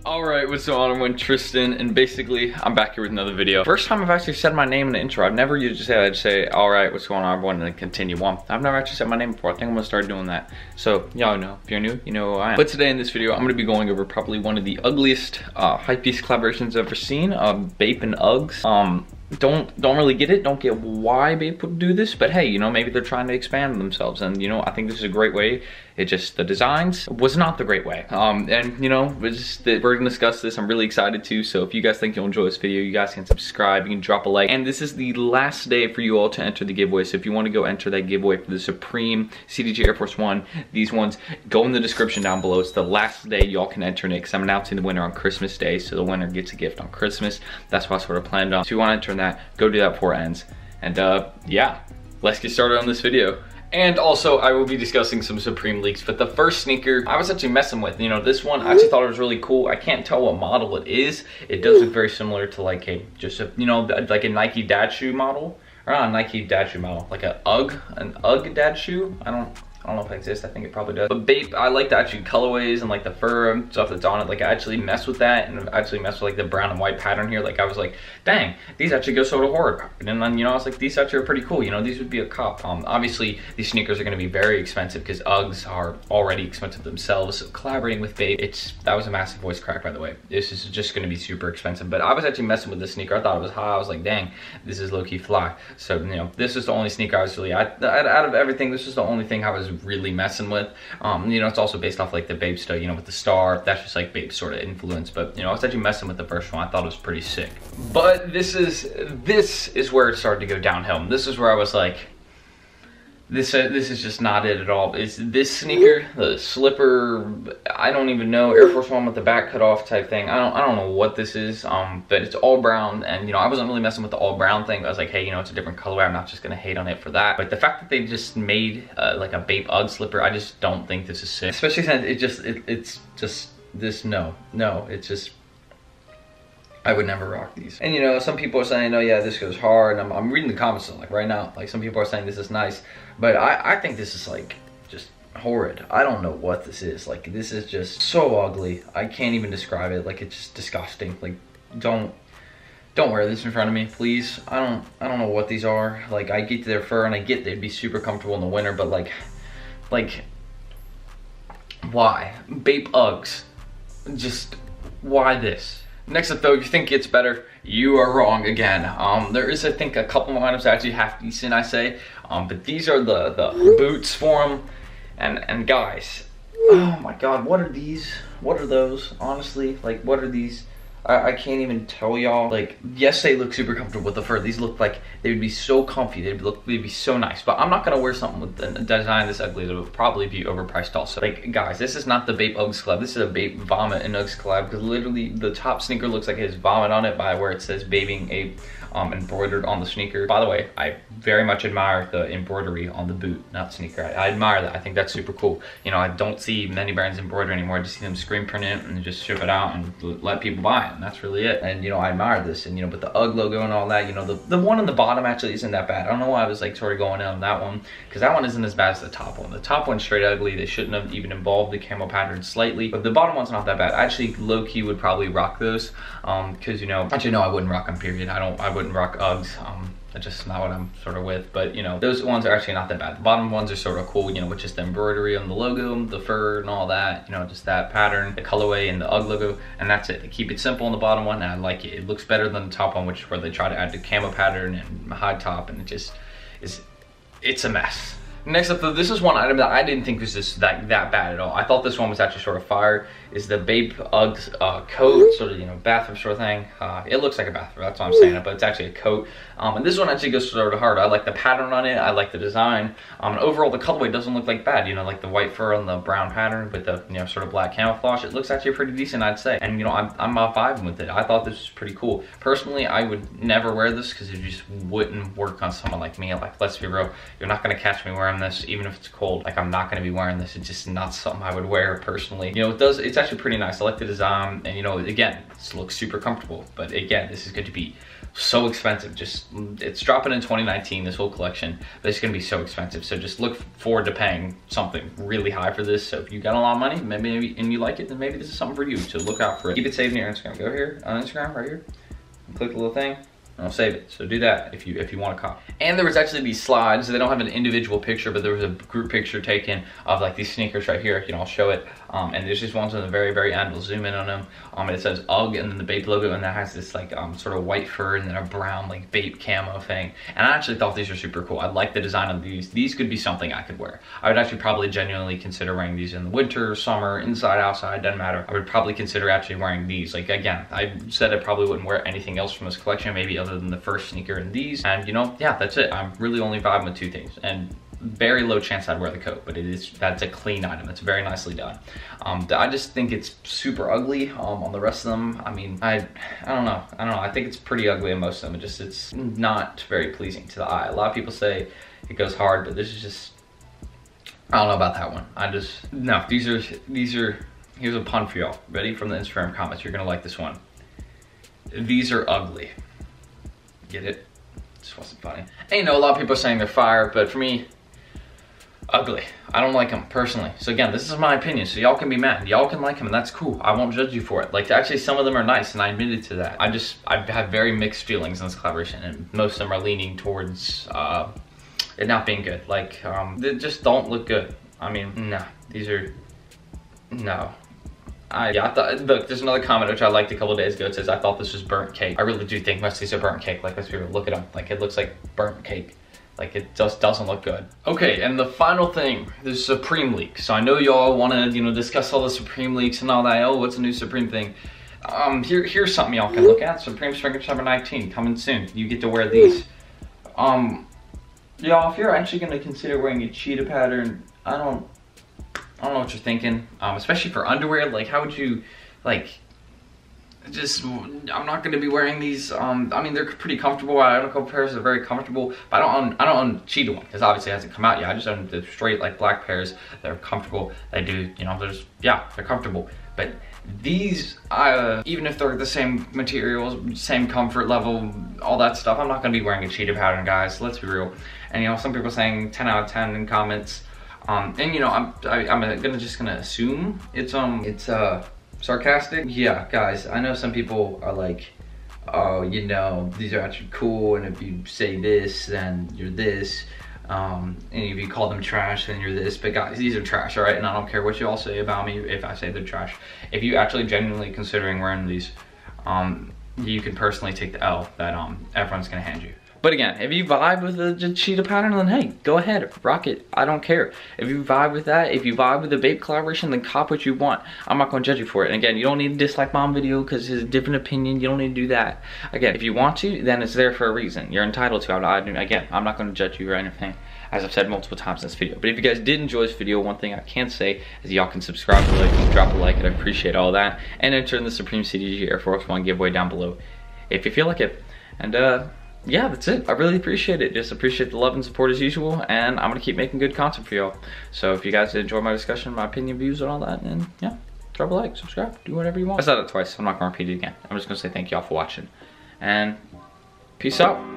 Alright, what's going on? I'm Tristan, and basically, I'm back here with another video. First time I've actually said my name in the intro. I've never used to say that. I'd say, alright, what's going on, everyone, and then continue on. I've never actually said my name before. I think I'm gonna start doing that. So, y'all know. If you're new, you know who I am. But today in this video, I'm gonna be going over probably one of the ugliest hypebeast collaborations I've ever seen. Bape and UGGs. Don't really get it. Don't get why Bape would do this, but hey, you know, maybe they're trying to expand themselves, and you know, I think this is a great way. It just, the designs was not the great way. And you know, we're gonna discuss this. I'm really excited to, so if you guys think you'll enjoy this video, you guys can subscribe, you can drop a like, and this is the last day for you all to enter the giveaway. So if you want to go enter that giveaway for the Supreme CDG Air Force One, these ones, go in the description down below. It's the last day y'all can enter it, because I'm announcing the winner on Christmas Day, so the winner gets a gift on Christmas. That's what I sort of planned on. So if you want to enter in that, go do that before it ends. And yeah, let's get started on this video. And also, I will be discussing some Supreme leaks, but the first sneaker I was actually messing with, you know, this one, I actually thought it was really cool. I can't tell what model it is. It does look very similar to like a, you know, like a Nike dad shoe model, or not a Nike dad shoe model, like an UGG dad shoe. I don't know if it exists. I think it probably does. But Bape, I like the actually colorways and like the fur and stuff that's on it. Like I actually mess with that, and actually mess with like the brown and white pattern here. Like I was like, dang, these actually go sort of horror. And then, you know, I was like, these actually are pretty cool. You know, these would be a cop. Obviously, these sneakers are going to be very expensive because UGGs are already expensive themselves. So collaborating with Bape, that was a massive voice crack, by the way. This is just going to be super expensive. But I was actually messing with this sneaker. I thought it was high. I was like, dang, this is low-key fly. So, you know, this is the only sneaker I was really, out of everything, this is the only thing I was really messing with. You know, it's also based off like the Bape stuff, you know, with the star. That's just like Bape's sort of influence. But you know, I was actually messing with the first one. I thought it was pretty sick. But this is where it started to go downhill. This is where I was like, this is just not it at all. It's this sneaker, the slipper, I don't even know, Air Force One with the back cut off type thing. I don't know what this is, but it's all brown, and you know, I wasn't really messing with the all brown thing. I was like, hey, you know, it's a different colorway. I'm not just gonna hate on it for that. But the fact that they just made like a Bape UGG slipper, I just don't think this is sick. Especially since it's just this, no, it's just, I would never rock these. And you know, some people are saying, oh yeah, this goes hard. And I'm reading the comments like right now. Like some people are saying this is nice, but I think this is like just horrid. I don't know what this is. Like this is just so ugly. I can't even describe it. Like it's just disgusting. Like don't wear this in front of me, please. I don't know what these are. Like I get their fur and I get they'd be super comfortable in the winter, but like why? Bape UGGs. Just why this? Next up though, if you think it's better, you are wrong again. There is, I think, a couple more items that actually half decent, I say. But these are the boots for them. And guys, oh my god, what are these? What are those? Honestly, like what are these? I can't even tell y'all. Like, yes, they look super comfortable with the fur. These look like they would be so comfy. They'd be so nice. But I'm not gonna wear something with the design this ugly. It would probably be overpriced also. Like, guys, this is not the Bape UGGs collab. This is a Bape Vomit and UGGs collab, because literally the top sneaker looks like it has vomit on it by where it says Bathing Ape embroidered on the sneaker. By the way, I very much admire the embroidery on the boot, not sneaker. I admire that. I think that's super cool. You know, I don't see many brands embroider anymore. I just see them screen print it and just ship it out and let people buy it, and that's really it. And you know, I admire this, and you know, but the UGG logo and all that, you know, the one on the bottom actually isn't that bad. I don't know why I was like sort of going in on that one, because that one isn't as bad as the top one. The top one's straight ugly. They shouldn't have even involved the camo pattern slightly, but the bottom one's not that bad. I actually low-key would probably rock those, because you know, actually no, I wouldn't rock them, period. I wouldn't rock UGGs. That's just not what I'm sort of with, but you know, those ones are actually not that bad. The bottom ones are sort of cool, you know, with just the embroidery on the logo, the fur and all that, you know, just that pattern, the colorway and the UGG logo, and that's it. They keep it simple on the bottom one, and I like it. It looks better than the top one, which is where they try to add the camo pattern and high top, and it just is, it's a mess. Next up though, this is one item that I didn't think was just that bad at all. I thought this one was actually sort of fire. Is the Bape UGGs coat, sort of, you know, bathroom sort of thing. It looks like a bathroom, that's why I'm saying it, but it's actually a coat. And this one actually goes sort of hard. I like the pattern on it, I like the design. And overall the colorway doesn't look like bad, you know, like the white fur on the brown pattern with the, you know, sort of black camouflage. It looks actually pretty decent, I'd say. And you know, I'm vibing with it. I thought this was pretty cool. Personally, I would never wear this because it just wouldn't work on someone like me. Like, let's be real, you're not gonna catch me wearing this, even if it's cold. Like, I'm not gonna be wearing this. It's just not something I would wear personally. You know, it it's actually pretty nice. I like the design, and you know, again, this looks super comfortable. But again, this is going to be so expensive. Just, it's dropping in 2019, this whole collection, but it's going to be so expensive. So just look forward to paying something really high for this. So if you got a lot of money, maybe and you like it, then maybe this is something for you. So look out for it. Keep it saved in your Instagram. Go here on Instagram, right here, and click the little thing. I'll save it. So do that if you want to cop. And there was actually these slides. They don't have an individual picture, but there was a group picture taken of like these sneakers right here. You know, I'll show it. And there's just ones on the very, very end. We'll zoom in on them. And it says UGG and then the Bape logo, and that has this like sort of white fur and then a brown like Bape camo thing. And I actually thought these were super cool. I like the design of these. These could be something I could wear. I would actually probably genuinely consider wearing these in the winter, summer, inside, outside, doesn't matter. I would probably consider actually wearing these. Like again, I said I probably wouldn't wear anything else from this collection, maybe other than the first sneaker and these. And you know, yeah, that's it. I'm really only vibing with two things. And very low chance I'd wear the coat, but that's a clean item. It's very nicely done. I just think it's super ugly on the rest of them. I mean, I don't know. I think it's pretty ugly in most of them. It's not very pleasing to the eye. A lot of people say it goes hard, but this is just, I don't know about that one. No, these are, here's a pun for y'all. Ready? From the Instagram comments, you're gonna like this one. These are ugly. Get it? Just wasn't funny. And you know, a lot of people are saying they're fire, but for me, ugly. I don't like them personally. So again, this is my opinion, so y'all can be mad. Y'all can like them, and that's cool. I won't judge you for it. Like, actually, some of them are nice, and I admitted to that. I have very mixed feelings on this collaboration, and most of them are leaning towards it not being good. Like, they just don't look good. I mean, nah, these are, no. Yeah, I thought, look, there's another comment which I liked a couple of days ago. It says, I thought this was burnt cake. I really do think most of these are burnt cake. Like, let's be real, look at them. Like, it looks like burnt cake. Like, it just doesn't look good. Okay, and the final thing, the Supreme leak. So I know y'all wanna, you know, discuss all the Supreme leaks and all that. Oh, what's a new Supreme thing? Here's something y'all can look at. Supreme Spring Summer 19, coming soon. You get to wear these. Y'all, if you're actually gonna consider wearing a cheetah pattern, I don't know what you're thinking. Especially for underwear, like, how would you, like, I'm not going to be wearing these. I mean, they're pretty comfortable. I don't compare pairs are very comfortable, but I don't own cheetah one because obviously it hasn't come out yet. I just own the straight like black pairs that are comfortable. They do, you know, they're comfortable. But these, even if they're the same materials, same comfort level, all that stuff, I'm not going to be wearing a cheetah pattern, guys. Let's be real. And you know, some people saying 10 out of 10 in comments. And you know, I'm just gonna assume it's sarcastic. Yeah, guys, I know some people are like, oh, you know, these are actually cool, and if you say this, then you're this, and if you call them trash, then you're this. But guys, these are trash, all right? And I don't care what you all say about me if I say they're trash. If you actually genuinely considering wearing these, you can personally take the L that everyone's gonna hand you. But again, if you vibe with the cheetah pattern, then hey, go ahead, rock it. I don't care. If you vibe with that, if you vibe with the Bape collaboration, then cop what you want. I'm not gonna judge you for it. And again, you don't need to dislike mom video because it's a different opinion. You don't need to do that. Again, if you want to, then it's there for a reason. You're entitled to. Again, I'm not gonna judge you or anything, as I've said multiple times in this video. But if you guys did enjoy this video, one thing I can say is y'all can subscribe to it, drop a like, and I appreciate all that. And enter in the Supreme CDG Air Force One giveaway down below if you feel like it. And yeah, that's it. I really appreciate it. Just appreciate the love and support as usual, and I'm gonna keep making good content for y'all. So if you guys enjoy my discussion, my opinion, views, and all that, then yeah, drop a like, subscribe, do whatever you want. I said it twice, I'm not gonna repeat it again. I'm just gonna say thank y'all for watching, and peace out.